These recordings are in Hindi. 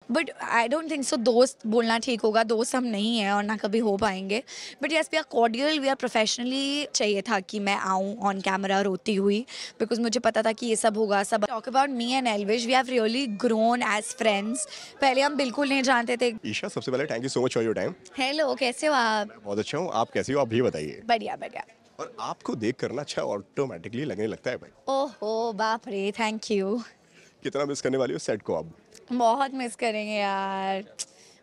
But I don't think so दोस्त बोलना ठीक होगा, दोस्त हम नहीं हैं और ना कभी हो पाएंगे। But yes, we are cordial, we are professionally. चाहिए था कि मैं आऊँ ऑन कैमरा रोती हुई, बिकॉज मुझे पता था कि ये सब होगा। सब talk about me and Elvish, we have really grown as friends. पहले हम बिल्कुल नहीं जानते थे। ईशा, सबसे पहले thank you so much for your time. Hello, कैसे हो आप? मैं बहुत अच्छा हूँ, आप कैसी हो, आप भी बताइए। बढ़िया बढ़िया। और आपको देख कर ना अच्छा ऑटोमेटिकली लगने लगता है भाई। ओहो बाप रे, थैंक यू। कितना मिस करने वाली हो सेट को आप? बहुत मिस करेंगे यार।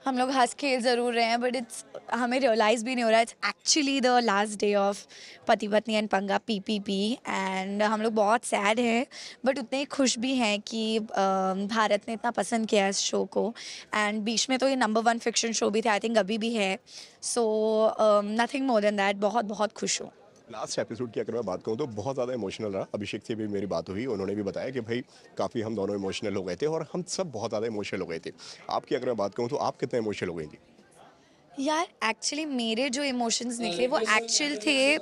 हम लोग हंस खेल ज़रूर रहे हैं, बट इट्स हमें रियलाइज़ भी नहीं हो रहा है। It's actually the last day of पति पत्नी एंड पंगा पीपीपी, एंड हम लोग बहुत सैड हैं बट उतने ही खुश भी हैं कि भारत ने इतना पसंद किया इस शो को। एंड बीच में तो ये नंबर 1 फिक्शन शो भी था, आई थिंक अभी भी है। So nothing more than that, बहुत बहुत खुश हूँ। लास्ट एपिसोड की अगर मैं बात करूँ तो बहुत ज़्यादा इमोशनल रहा। अभिषेक से भी मेरी बात हुई, उन्होंने भी बताया कि भाई काफ़ी हम दोनों इमोशनल हो गए थे और हम सब बहुत ज़्यादा इमोशनल हो गए थे। आपकी अगर मैं बात करूँ तो आप कितने इमोशनल हो गई थी? यार एक्चुअली मेरे जो इमोशंस निकले वो एक्चुअल थे।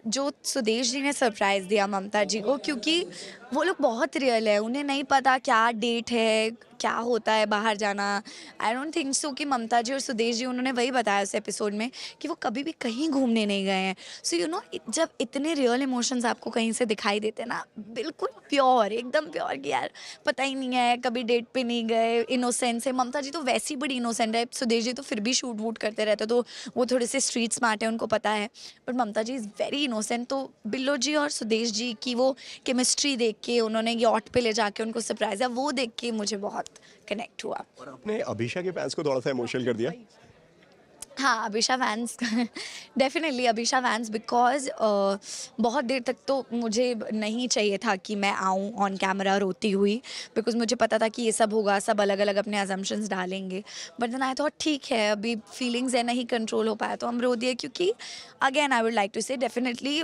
जो सुदेश जी ने सरप्राइज़ दिया ममता जी को, क्योंकि वो लोग बहुत रियल है, उन्हें नहीं पता क्या डेट है, क्या होता है बाहर जाना। आई डोंट थिंक सो कि ममता जी और सुदेश जी, उन्होंने वही बताया उस एपिसोड में कि वो कभी भी कहीं घूमने नहीं गए हैं। सो यू नो, जब इतने रियल इमोशंस आपको कहीं से दिखाई देते हैं ना, बिल्कुल प्योर, एकदम प्योर कि यार पता ही नहीं है, कभी डेट पे नहीं गए, इनोसेंस है। ममता जी तो वैसी बड़ी इनोसेंट है, सुदेश जी तो फिर भी शूट वूट करते रहते, तो वो थोड़े से स्ट्रीट स्मार्ट है, उनको पता है। But Mamata ji is very innocent. तो बिल्लो जी और सुदेश जी की वो केमिस्ट्री देख के, उन्होंने यॉट पे ले जाके उनको सरप्राइज है, वो देख के मुझे बहुत कनेक्ट हुआ। और आपने अभिषा के फैंस को थोड़ा सा इमोशनल कर दिया। हाँ, Abhisha fans definitely Abhisha fans, because बहुत देर तक तो मुझे नहीं चाहिए था कि मैं आऊँ ऑन कैमरा रोती हुई, बिकॉज़ मुझे पता था कि ये सब होगा, सब अलग-अलग अपने असम्पशन्स डालेंगे। बट देन आई थॉट ठीक है, अभी फीलिंग्स है, नहीं कंट्रोल हो पाया तो हम रो दिए, क्योंकि again I would like to say definitely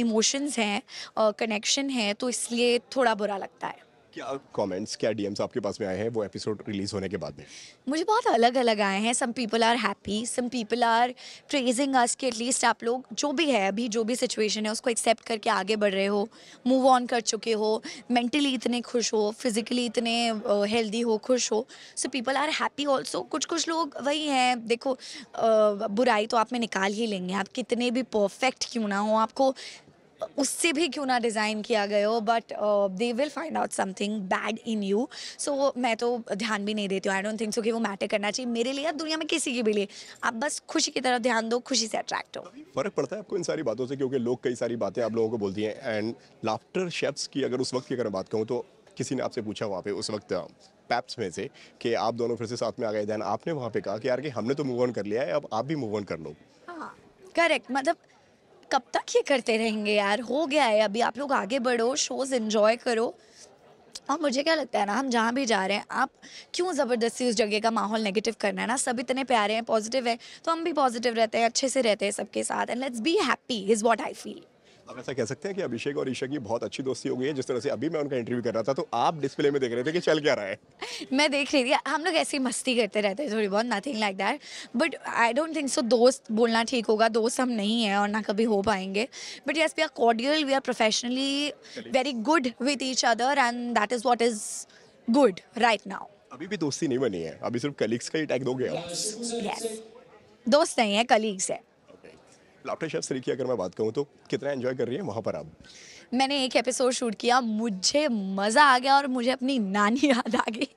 emotions हैं, कनेक्शन है, तो इसलिए थोड़ा बुरा लगता है। क्या कमेंट्स, क्या डीएम्स आपके पास में आए हैं वो एपिसोड रिलीज होने के बाद में? मुझे बहुत अलग अलग आए हैं। Some people are happy, some people are praising us कि एटलीस्ट आप लोग जो भी है, अभी जो भी सिचुएशन है उसको एक्सेप्ट करके आगे बढ़ रहे हो, मूव ऑन कर चुके हो, मेंटली इतने खुश हो, फिजिकली इतने हेल्दी हो, खुश हो। So people are happy also. कुछ कुछ लोग वही हैं, देखो बुराई तो आप में निकाल ही लेंगे, आप कितने भी परफेक्ट क्यों ना हो, आपको उससे भी क्यों ना डिज़ाइन किया गया हो, but they will find out something bad in you. So मैं तो ध्यान भी नहीं देती हूँ। आई डोंट थिंक सो कि वो मैटर करना चाहिए मेरे लिए या दुनिया में किसी के भी लिए। आप बस खुशी की तरफ ध्यान दो, खुशी से अट्रैक्ट हो। फर्क पड़ता है आपको इन सारी बातों से, क्योंकि लोग कई सारी बातें आप लोगों को बोलती हैं। एंड लाफ्टर शेफ्स की अगर उस वक्त की अगर मैं बात करूँ तो किसी ने आपसे पूछा वहाँ पे उस वक्त पैप्स में से कि आप दोनों फिर से साथ में आ गए, देन आपने वहाँ पे कहा कि यार कि हमने तो मूव ऑन कर लिया है, अब आप भी मूव ऑन कर लो। हाँ, करेक्ट। मतलब कब तक ये करते रहेंगे यार, हो गया है, अभी आप लोग आगे बढ़ो, शोज एंजॉय करो। और मुझे क्या लगता है ना, हम जहाँ भी जा रहे हैं, आप क्यों ज़बरदस्ती उस जगह का माहौल नेगेटिव करना है ना। सब इतने प्यारे हैं, पॉजिटिव है, तो हम भी पॉजिटिव रहते हैं, अच्छे से रहते हैं सबके साथ, and let's be happy is what I feel. अब ऐसा कह सकते हैं कि अभिषेक और ईशा की बहुत अच्छी दोस्ती हो गई है। जिस तरह से अभी मैं उनका इंटरव्यू कर रहा था तो आप डिस्प्ले में देख रहे थे कि चल क्या रहा है। मैं देख रही थी, हम लोग ऐसी मस्ती करते रहते हैं थोड़ी बहुत, nothing like that. But I don't think so दोस्त बोलना ठीक होगा, दोस्त हम नहीं हैं और ना कभी हो पाएंगे। But yes, we are cordial, we are professionally very good with each other, and that is what is good right now. अभी भी दोस्ती नहीं बनी है, अभी सिर्फ कलीग्स का ही टैग दोगे आप? यस, दोस्त नहीं है, कलीग्स है। लाफ्टर शेफ श्री की अगर मैं बात करूँ तो कितना एंजॉय कर रही है वहाँ पर आप? मैंने एक एपिसोड शूट किया, मुझे मज़ा आ गया और मुझे अपनी नानी याद आ गई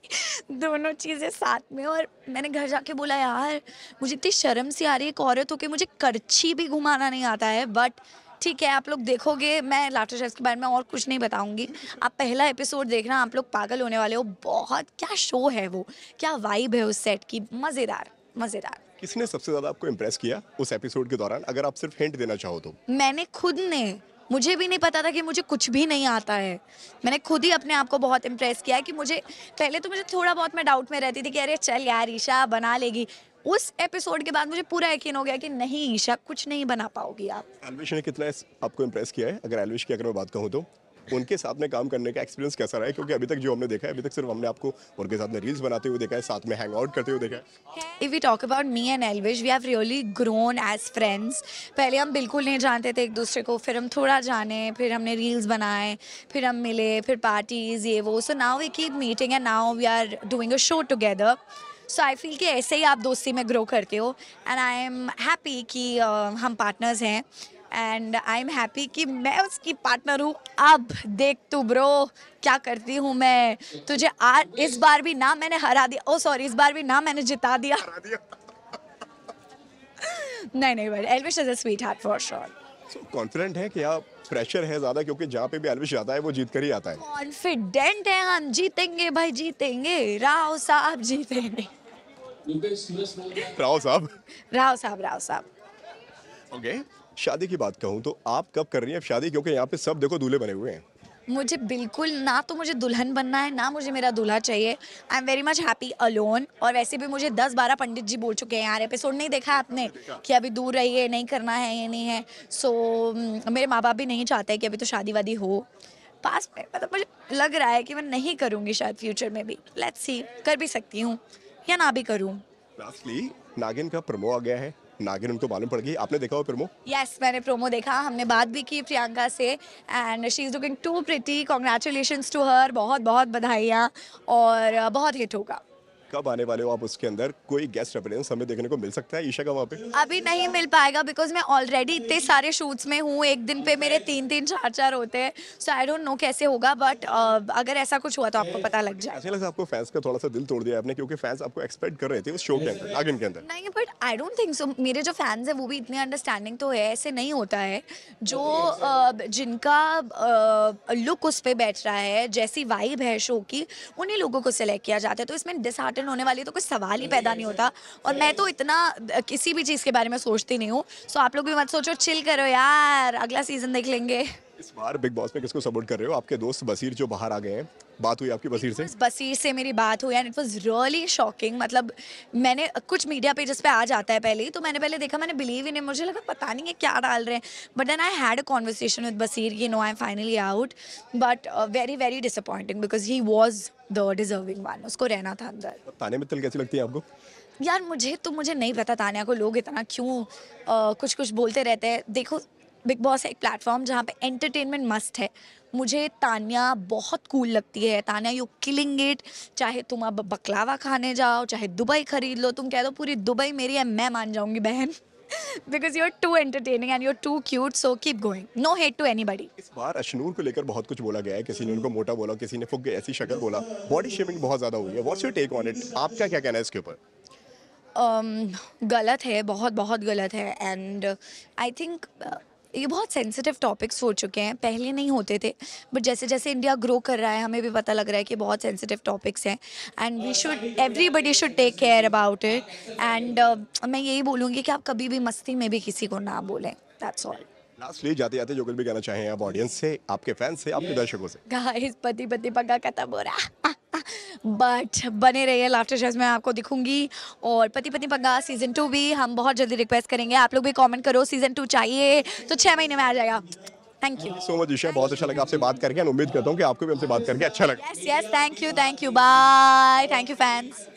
दोनों चीज़ें साथ में। और मैंने घर जाके बोला यार मुझे इतनी शर्म सी आ रही है एक औरत हो के, मुझे करछी भी घुमाना नहीं आता है। बट ठीक है, आप लोग देखोगे, मैं लाफ्टर शेफ के बारे में और कुछ नहीं बताऊंगी। आप पहला एपिसोड देखना, आप लोग पागल होने वाले हो। बहुत क्या शो है वो, क्या वाइब है उस सेट की, मज़ेदार मज़ेदार। किसने सबसे ज़्यादा आपको इम्प्रेस किया उस एपिसोड के दौरान, अगर आप सिर्फ हिंट देना चाहो तो? मैंने खुद ने, मुझे भी नहीं पता था कि मुझे कुछ भी नहीं आता है। मैंने खुद ही अपने आप को बहुत इम्प्रेस किया है कि मुझे, पहले तो मुझे थोड़ा बहुत मैं डाउट में रहती थी कि अरे चल यार ईशा बना लेगी। उस एपिसोड के बाद मुझे पूरा यकीन हो गया कि नहीं ईशा, कुछ नहीं बना पाओगी आप। एल्विश ने कितना आपको इम्प्रेस किया है, अगर एल्विश की अगर मैं बात कहूँ तो? उनके साथ में काम करने का एक्सपीरियंस कैसा रहा है? क्योंकि अभी तक जो हमने देखा है, अभी तक सिर्फ हमने आपको उनके साथ में रील्स बनाते हुए देखा है, साथ में हैंग आउट करते हुए देखा है। If we talk about me and Elvish, we have really grown as friends. पहले हम बिल्कुल नहीं जानते थे एक दूसरे को, फिर हम थोड़ा जाने, फिर हमने रील्स बनाए, फिर हम मिले, फिर पार्टीज ये वो. So now we keep meeting and now we are doing a show together. So I feel कि ऐसे ही आप दोस्ती में ग्रो करते हो. एंड आई एम हैप्पी कि हम पार्टनर्स हैं. एंड आई एम हैप्पी कि मैं उसकी पार्टनर हूँ. अब देख तू ब्रो क्या करती हूँ मैं. तुझे आज इस बार भी ना मैंने हरा दिया. ओ सॉरी, इस बार भी ना मैंने जिता दिया. नहीं नहीं, but Elvish is a sweet heart for sure. So confident है कि आप प्रेशर है ज़्यादा, क्योंकि जहाँ पे भी एल्विश जाता है वो जीत कर ही आता है। कॉन्फिडेंट है हम. जीतेंगे भाई, जीतेंगे. राव साहब जीतेंगे. राव साहब। राव साहब, राव साहब. ओके, शादी की बात कहूँ तो आप कब कर रही हैं अब शादी? क्योंकि यहाँ पे सब देखो दूल्हे बने हुए हैं। मुझे बिल्कुल ना तो मुझे दुल्हन बनना है, ना मुझे मेरा दूल्हा चाहिए. I am very much happy alone. और वैसे भी मुझे 10-12 पंडित जी बोल चुके हैं यार. एपिसोड नहीं देखा आपने कि अभी दूर रहिए, नहीं करना है, ये नहीं है. सो मेरे माँ बाप भी नहीं चाहते कि अभी तो शादी वादी हो पास में. मतलब मुझे लग रहा है कि मैं नहीं करूँगी शायद फ्यूचर में भी. लेट्स सी, कर भी सकती हूँ या ना भी करूँ. लास्टली, नागिन का प्रोमो आ गया है। नागिन उनको मालूम पड़ गई, आपने देखा वो प्रोमो? यस, मैंने प्रोमो देखा. हमने बात भी की प्रियंका से and she is looking too pretty. Congratulations to her. बहुत बहुत बधाइयाँ. और बहुत हिट होगा. कब आने वाले हो आप उसके अंदर? कोई गेस्ट अपीयरेंस हमें देखने को मिल सकता है ईशा का वहाँ पे? अभी नहीं मिल पाएगा बिकॉज मैं ऑलरेडी इतने सारे शूट्स में हूँ. एक दिन पे मेरे 3-3 4-4 होते हैं. सो आई डोंट नो कैसे होगा, बट अगर ऐसा कुछ हुआ तो आपको पता लग जाए. ऐसा लगा आपको फैंस का थोड़ा सा दिल तोड़ दिया आपने, क्योंकि फैंस आपको एक्सपेक्ट कर रहे थे उस शो के अंदर, नागिन के अंदर। नहीं, but I don't think so. मेरे जो फैंस हैं वो भी इतने अंडरस्टैंडिंग तो है. ऐसे नहीं होता है. जो जिनका लुक उस पे बैठ रहा है, जैसी वाइब है शो की, उन्हीं लोगों को सिलेक्ट किया जाता है. तो इसमें डिसहार्टन होने वाली तो कोई सवाल ही पैदा नहीं होता. और मैं तो इतना किसी भी चीज़ के बारे में सोचती नहीं हूँ. सो आप लोग भी मत सोचो, चिल करो यार, अगला सीजन देख लेंगे. इस बार बिग बॉस में किसको सपोर्ट कर रहे हो? आपके दोस्त बसीर जो बाहर आ गए हैं, बात हुई आपकी बसीर से? बसीर से मेरी बात हुई and it was really shocking. मतलब मैंने कुछ मीडिया पेजेस पे आ जाता है पहले ही, तो मैंने पहले देखा, मैंने बिलीव ही नहीं. मुझे लगा पता नहीं है क्या डाल रहे हैं. But then I had a conversation with Baseer, you know I am finally out. But very very disappointing because he was the deserving one. उसको रहना था अंदर. ताने मित्तल कैसी लगती है आपको? यार मुझे नहीं पता तान्या को लोग इतना क्यों कुछ कुछ बोलते रहते हैं. देखो, बिग बॉस है एक प्लेटफॉर्म जहाँ पे एंटरटेनमेंट मस्ट है. मुझे तान्या बहुत कूल लगती है. Tanya you killing it. चाहे तुम अब बकलावा खाने जाओ, चाहे दुबई खरीद लो, तुम कह दो पूरी दुबई मेरी है, मैं मान जाऊंगी बहन. Because you are too entertaining and you are too cute. So keep going. No hate to anybody. इस बार अशनूर को लेकर बहुत कुछ बोला गया है. किसी ने उनको मोटा बोला, किसी ने फुग्गे ऐसी शक्ल बोला. बॉडी शेमिंग बहुत ज्यादा हुई है. What's your take on it? आपका क्या कहना है इसके ऊपर? गलत है, बहुत बहुत गलत है. एंड आई थिंक ये बहुत सेंसिटिव टॉपिक्स हो चुके हैं. पहले नहीं होते थे, बट जैसे जैसे इंडिया ग्रो कर रहा है हमें भी पता लग रहा है कि बहुत सेंसिटिव टॉपिक्स हैं. And we should, everybody should take care about it. And मैं यही बोलूँगी कि आप कभी भी मस्ती में भी किसी को ना बोलें. That's all. लास्टली, जाते जाते जो कुछ भी कहना चाहें आप ऑडियंस से, आपके फैंस से, आपके दर्शकों से? गाइस, पति पति पक्का खत्म हो रहा. बट बने रहिए लाफ्टर शेफ्स में, आपको दिखूंगी. और पति पति पक्का सीजन 2 भी हम बहुत जल्दी रिक्वेस्ट करेंगे. आप लोग भी कमेंट करो सीजन 2 चाहिए तो 6 महीने में आ जाएगा. Thank you so much Isha, बहुत अच्छा लगा आपसे बात करके. उम्मीद करता हूँ कि आपको भी हमसे बात करके अच्छा लगा. Yes yes, thank you, bye. Thank you fans.